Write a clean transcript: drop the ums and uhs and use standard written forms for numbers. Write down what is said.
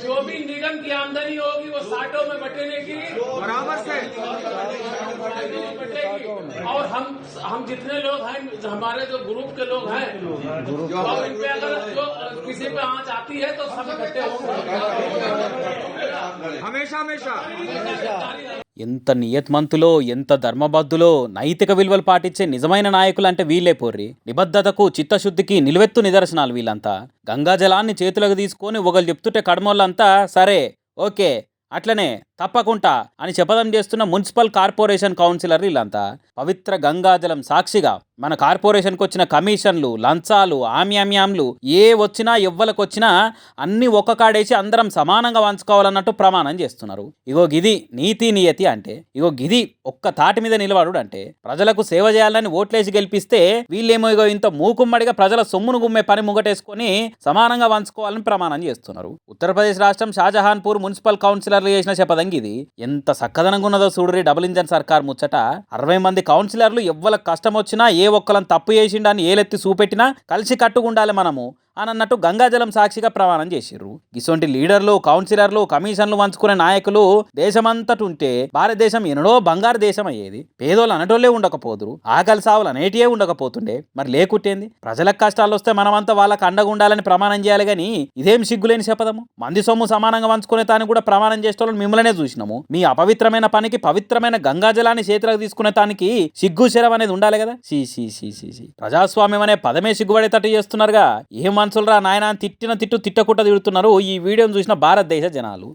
जो भी निगम की आमदनी होगी वो साटों में बटेने की बराबर से बटेगी। और हम जितने लोग हैं, हमारे जो ग्रुप के लोग हैं, और इन पे अगर जो किसी पे आंच आती है तो सब इकट्ठे होंगे हमेशा हमेशा। ఎంత నియత్మంతులో, ఎంత ధర్మబద్ధులో, నైతిక విలువలు పాటించే నిజమైన నాయకులు అంటే వీళ్ళే పోర్రి. నిబద్ధతకు, చిత్తశుద్ధికి నిలువెత్తు నిదర్శనాలు వీళ్ళంతా. గంగా జలాన్ని చేతులకు తీసుకొని ఒకళ్ళు చెప్తుంటే కడమోళ్ళంతా సరే, ఓకే, అట్లనే, తప్పకుండా అని శపథం చేస్తున్న మున్సిపల్ కార్పొరేషన్ కౌన్సిలర్ వీళ్ళంతా. పవిత్ర గంగాజలం సాక్షిగా మన కార్పొరేషన్కి వచ్చిన కమిషన్లు, లంచాలు, ఆమ్యామ్యామ్లు ఏ వచ్చినా ఎవ్వలకొచ్చినా అన్ని ఒక్క కాడేసి అందరం సమానంగా వంచుకోవాలన్నట్టు ప్రమాణం చేస్తున్నారు. ఇగో గిది నీతి నియతి అంటే. ఇగో గిది ఒక్క తాటి మీద నిలబడు అంటే. ప్రజలకు సేవ చేయాలని ఓట్లేసి గెలిపిస్తే వీళ్ళేమో ఇగో ఇంత మూకుమ్మడిగా ప్రజల సొమ్మును గుమ్మే పని ముంగటేసుకొని సమానంగా వంచుకోవాలని ప్రమాణం చేస్తున్నారు. ఉత్తరప్రదేశ్ రాష్ట్రం షాజహాన్పూర్ మున్సిపల్ కౌన్సిలర్లు చేసిన శపథం ఇది. ఎంత చక్కదనంగా ఉన్నదో చూడరి డబుల్ ఇంజన్ సర్కార్ ముచ్చట. 60 మంది కౌన్సిలర్లు ఎవ్వలకు కష్టం వచ్చినా, ఏ ఒక్కలను తప్పు చేసిండని ఏలెత్తి చూపెట్టినా కలిసి కట్టుకుండాలి మనము అని అన్నట్టు గంగాజలం సాక్షిగా ప్రమాణం చేసిర్రు. ఇటువంటి లీడర్లు, కౌన్సిలర్లు, కమిషన్లు వంచుకునే నాయకులు దేశమంతటుంటే భారతదేశం ఎన్నడో బంగారు దేశం అయ్యేది. పేదోళ్ళు అనటోళ్లే ఉండకపోదురు, ఆకలి సావులు అనేటియే ఉండకపోతుండే. మరి లేకుట్టేంది? ప్రజలకు కష్టాలు వస్తే మనమంతా వాళ్ళకి అండగా ఉండాలని ప్రమాణం చేయాలి గాని ఇదేం సిగ్గులేని శపథము. మంది సొమ్ము సమానంగా వంచుకునే తానికి కూడా ప్రమాణం చేసేటోళ్ళని మిమ్మల్నే చూసినాము. మీ అపవిత్రమైన పనికి పవిత్రమైన గంగాజలాన్ని చేతులకు తీసుకునే తానికి సిగ్గు శరం అనేది ఉండాలి కదా. ప్రజాస్వామ్యం అనే పదమే సిగ్గుపడేటట్టు చేస్తున్నారుగా. ఏం మనుషులరా నాయన, తిట్టిన తిట్టు తిట్టకుండా తిడుతున్నారు ఈ వీడియోను చూసిన భారతదేశ జనాలు.